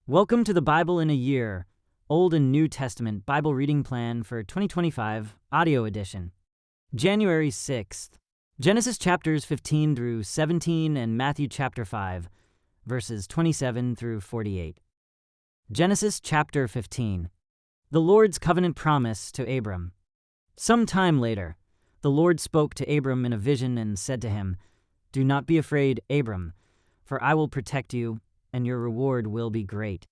Welcome to the Bible in a Year, Old and New Testament Bible Reading Plan for 2025, Audio Edition. January 6th, Genesis chapters 15 through 17 and Matthew chapter 5, verses 27 through 48. Genesis chapter 15. The Lord's covenant promise to Abram. Some time later, the Lord spoke to Abram in a vision and said to him, "Do not be afraid, Abram, for I will protect you, and your reward will be great."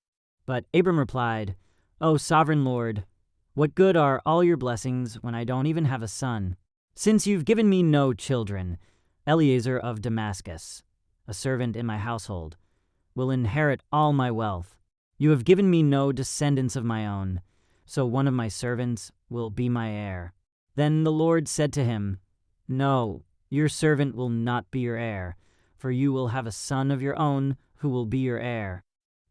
But Abram replied, "O sovereign Lord, what good are all your blessings when I don't even have a son? Since you've given me no children, Eliezer of Damascus, a servant in my household, will inherit all my wealth. You have given me no descendants of my own, so one of my servants will be my heir." Then the Lord said to him, "No, your servant will not be your heir, for you will have a son of your own who will be your heir."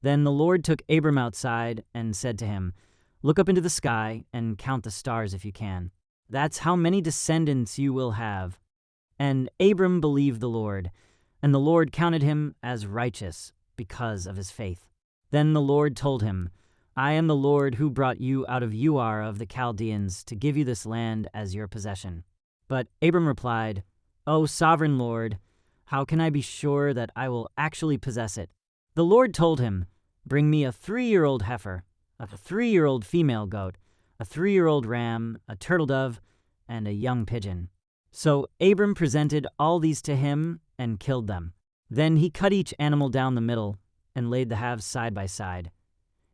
Then the Lord took Abram outside and said to him, "Look up into the sky and count the stars if you can. That's how many descendants you will have." And Abram believed the Lord, and the Lord counted him as righteous because of his faith. Then the Lord told him, "I am the Lord who brought you out of Ur of the Chaldeans to give you this land as your possession." But Abram replied, "O sovereign Lord, how can I be sure that I will actually possess it?" The Lord told him, "Bring me a 3-year-old heifer, a 3-year-old female goat, a 3-year-old ram, a turtle dove, and a young pigeon." So Abram presented all these to him and killed them. Then he cut each animal down the middle and laid the halves side by side.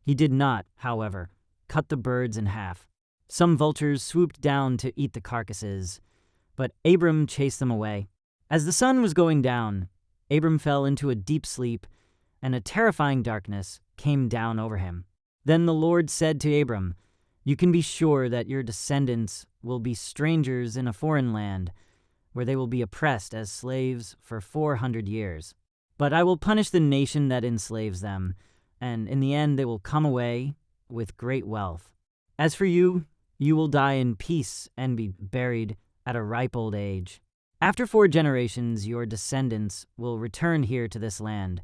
He did not, however, cut the birds in half. Some vultures swooped down to eat the carcasses, but Abram chased them away. As the sun was going down, Abram fell into a deep sleep, and a terrifying darkness came down over him. Then the Lord said to Abram, "You can be sure that your descendants will be strangers in a foreign land, where they will be oppressed as slaves for 400 years. But I will punish the nation that enslaves them, and in the end they will come away with great wealth. As for you, you will die in peace and be buried at a ripe old age. After 4 generations, your descendants will return here to this land,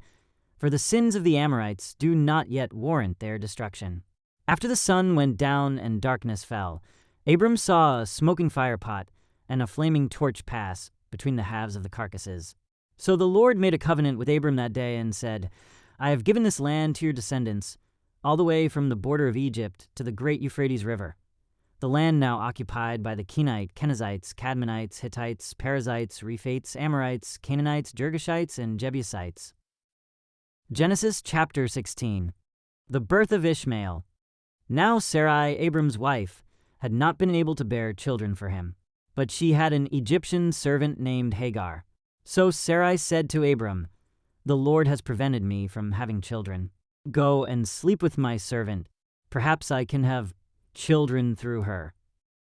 for the sins of the Amorites do not yet warrant their destruction." After the sun went down and darkness fell, Abram saw a smoking firepot and a flaming torch pass between the halves of the carcasses. So the Lord made a covenant with Abram that day and said, "I have given this land to your descendants, all the way from the border of Egypt to the great Euphrates River, the land now occupied by the Kenite, Kenizzites, Cadmonites, Hittites, Perizzites, Rephates, Amorites, Canaanites, Girgashites, and Jebusites." Genesis chapter 16. The birth of Ishmael. Now Sarai, Abram's wife, had not been able to bear children for him, but she had an Egyptian servant named Hagar. So Sarai said to Abram, "The Lord has prevented me from having children. Go and sleep with my servant. Perhaps I can have children through her."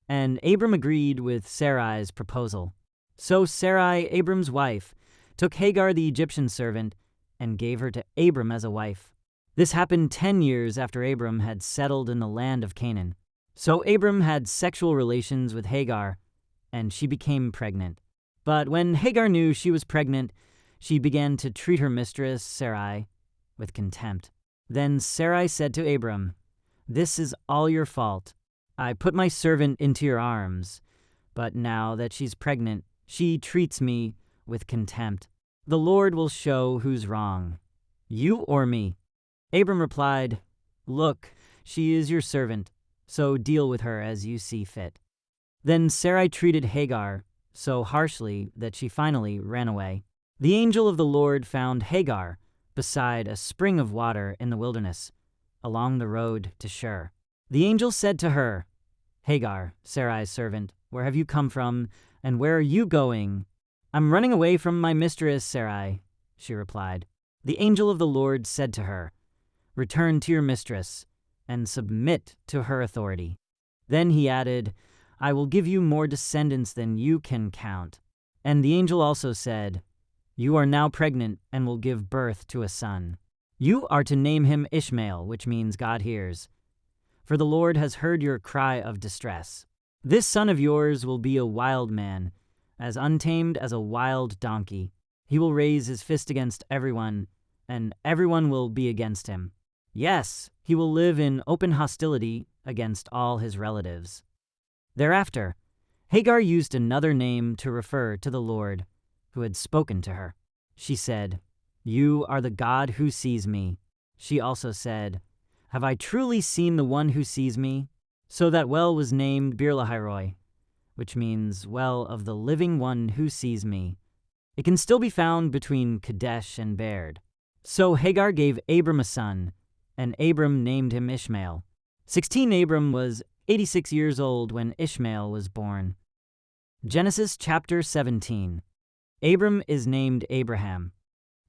And Abram agreed with Sarai's proposal. So Sarai, Abram's wife, took Hagar the Egyptian servant and gave her to Abram as a wife. This happened 10 years after Abram had settled in the land of Canaan. So Abram had sexual relations with Hagar, and she became pregnant. But when Hagar knew she was pregnant, she began to treat her mistress, Sarai, with contempt. Then Sarai said to Abram, "This is all your fault. I put my servant into your arms, but now that she's pregnant, she treats me with contempt. The Lord will show who's wrong, you or me." Abram replied, "Look, she is your servant, so deal with her as you see fit." Then Sarai treated Hagar so harshly that she finally ran away. The angel of the Lord found Hagar beside a spring of water in the wilderness, along the road to Shur. The angel said to her, "Hagar, Sarai's servant, where have you come from, and where are you going?" "I'm running away from my mistress, Sarai," she replied. The angel of the Lord said to her, "Return to your mistress, and submit to her authority." Then he added, "I will give you more descendants than you can count." And the angel also said, "You are now pregnant and will give birth to a son. You are to name him Ishmael, which means God hears, for the Lord has heard your cry of distress. This son of yours will be a wild man, as untamed as a wild donkey. He will raise his fist against everyone, and everyone will be against him. Yes, he will live in open hostility against all his relatives. Thereafter, Hagar used another name to refer to the Lord who had spoken to her. She said, "You are the God who sees me." She also said, "Have I truly seen the one who sees me?" So that well was named Beer-lahai-roi, which means well of the living one who sees me. It can still be found between Kadesh and Bered. So Hagar gave Abram a son, and Abram named him Ishmael. 16 Abram was 86 years old when Ishmael was born. Genesis chapter 17. Abram is named Abraham.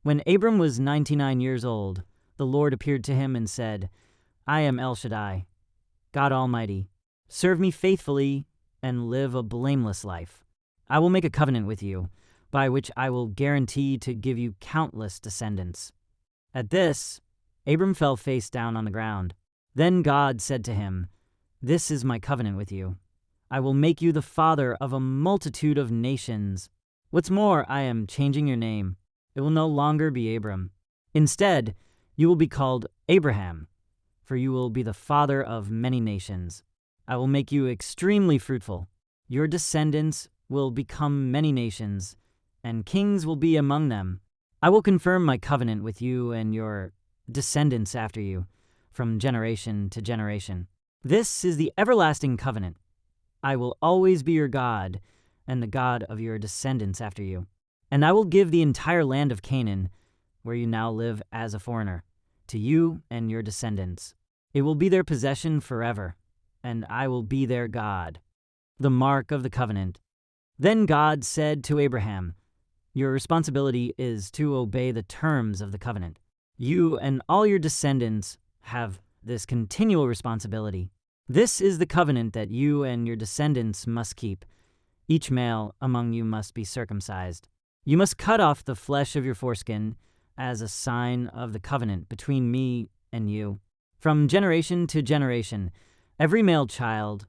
When Abram was 99 years old, the Lord appeared to him and said, "I am El Shaddai, God Almighty. Serve me faithfully and live a blameless life. I will make a covenant with you, by which I will guarantee to give you countless descendants." At this, Abram fell face down on the ground. Then God said to him, "This is my covenant with you. I will make you the father of a multitude of nations. What's more, I am changing your name. It will no longer be Abram. Instead, you will be called Abraham, for you will be the father of many nations. I will make you extremely fruitful. Your descendants will become many nations, and kings will be among them. I will confirm my covenant with you and your descendants after you, from generation to generation. This is the everlasting covenant. I will always be your God, and the God of your descendants after you. And I will give the entire land of Canaan, where you now live as a foreigner, to you and your descendants. It will be their possession forever, and I will be their God." The mark of the covenant. Then God said to Abraham, "Your responsibility is to obey the terms of the covenant. You and all your descendants have this continual responsibility. This is the covenant that you and your descendants must keep. Each male among you must be circumcised. You must cut off the flesh of your foreskin as a sign of the covenant between me and you. From generation to generation, every male child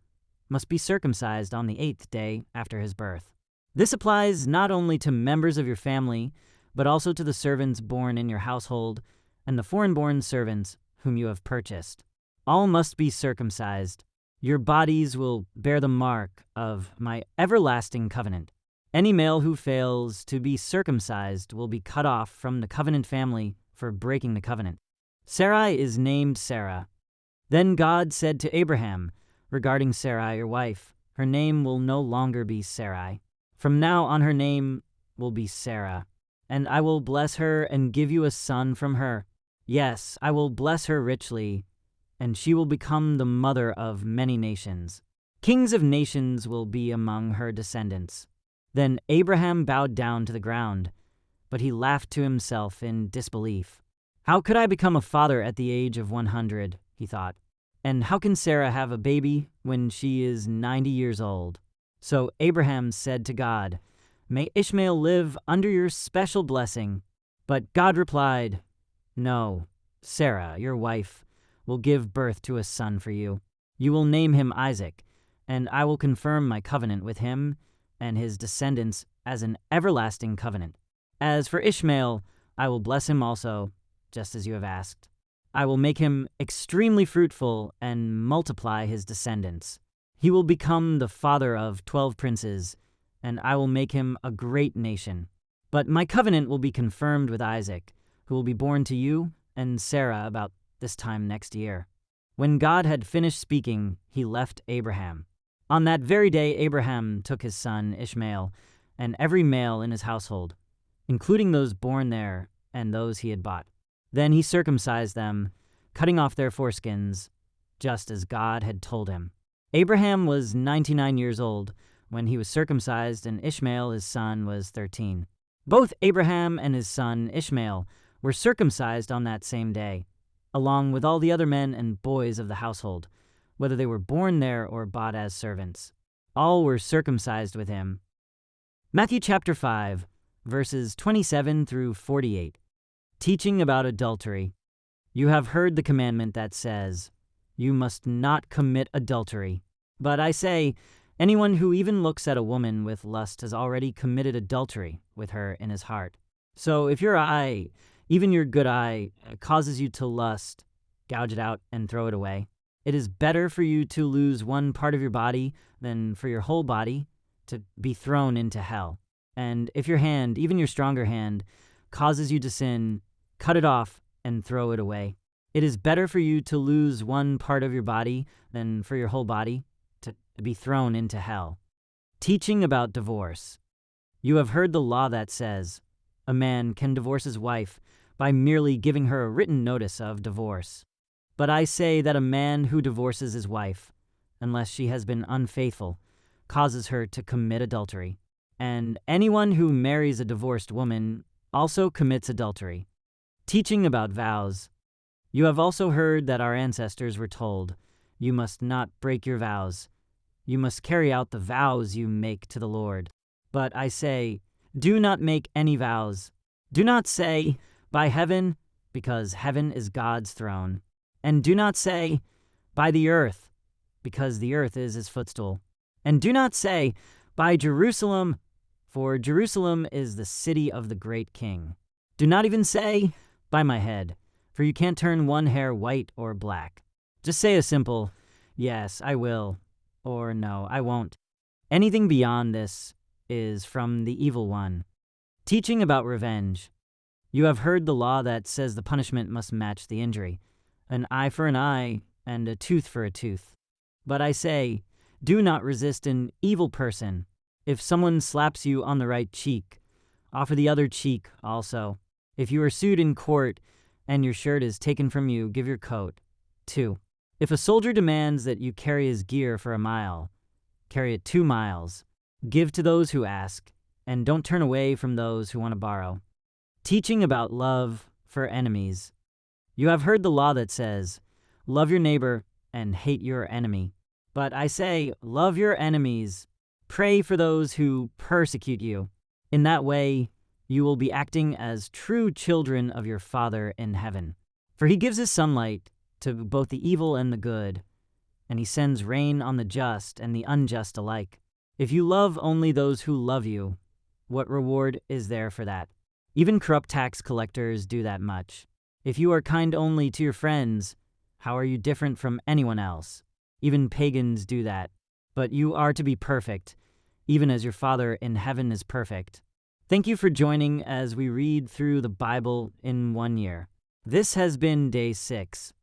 must be circumcised on the 8th day after his birth. This applies not only to members of your family, but also to the servants born in your household and the foreign-born servants whom you have purchased. All must be circumcised. Your bodies will bear the mark of my everlasting covenant. Any male who fails to be circumcised will be cut off from the covenant family for breaking the covenant." Sarai is named Sarah. Then God said to Abraham, regarding Sarai, your wife, "Her name will no longer be Sarai. From now on her name will be Sarah, and I will bless her and give you a son from her. Yes, I will bless her richly, and she will become the mother of many nations. Kings of nations will be among her descendants." Then Abraham bowed down to the ground, but he laughed to himself in disbelief. "How could I become a father at the age of 100, he thought. "And how can Sarah have a baby when she is 90 years old?" So Abraham said to God, "May Ishmael live under your special blessing." But God replied, "No, Sarah, your wife, will give birth to a son for you. You will name him Isaac, and I will confirm my covenant with him and his descendants as an everlasting covenant. As for Ishmael, I will bless him also, just as you have asked. I will make him extremely fruitful and multiply his descendants. He will become the father of 12 princes, and I will make him a great nation. But my covenant will be confirmed with Isaac, who will be born to you and Sarah about this time next year." When God had finished speaking, he left Abraham. On that very day, Abraham took his son Ishmael and every male in his household, including those born there and those he had bought. Then he circumcised them, cutting off their foreskins, just as God had told him. Abraham was 99 years old when he was circumcised, and Ishmael, his son, was 13. Both Abraham and his son Ishmael were circumcised on that same day, along with all the other men and boys of the household, whether they were born there or bought as servants. All were circumcised with him. Matthew chapter 5, verses 27 through 48. Teaching about adultery. "You have heard the commandment that says, 'You must not commit adultery.' But I say, anyone who even looks at a woman with lust has already committed adultery with her in his heart. So if your eye, even your good eye, causes you to lust, gouge it out, and throw it away. It is better for you to lose one part of your body than for your whole body to be thrown into hell. And if your hand, even your stronger hand, causes you to sin, cut it off and throw it away. It is better for you to lose one part of your body than for your whole body to be thrown into hell. Teaching about divorce. You have heard the law that says, a man can divorce his wife by merely giving her a written notice of divorce. But I say that a man who divorces his wife, unless she has been unfaithful, causes her to commit adultery. And anyone who marries a divorced woman also commits adultery. Teaching about vows. You have also heard that our ancestors were told, you must not break your vows. You must carry out the vows you make to the Lord. But I say, do not make any vows. Do not say, by heaven, because heaven is God's throne. And do not say, by the earth, because the earth is his footstool. And do not say, by Jerusalem, for Jerusalem is the city of the great king. Do not even say, by my head, for you can't turn one hair white or black. Just say a simple, yes, I will, or no, I won't. Anything beyond this is from the evil one. Teaching about revenge. You have heard the law that says the punishment must match the injury, an eye for an eye and a tooth for a tooth. But I say, do not resist an evil person. If someone slaps you on the right cheek, offer the other cheek also. If you are sued in court and your shirt is taken from you, give your coat. 2. If a soldier demands that you carry his gear for a mile, carry it 2 miles. Give to those who ask, and don't turn away from those who want to borrow. Teaching about love for enemies. You have heard the law that says, love your neighbor and hate your enemy. But I say, love your enemies. Pray for those who persecute you. In that way, you will be acting as true children of your Father in heaven. For he gives his sunlight to both the evil and the good, and he sends rain on the just and the unjust alike. If you love only those who love you, what reward is there for that? Even corrupt tax collectors do that much. If you are kind only to your friends, how are you different from anyone else? Even pagans do that. But you are to be perfect, even as your Father in heaven is perfect. Thank you for joining as we read through the Bible in 1 year. This has been day 6.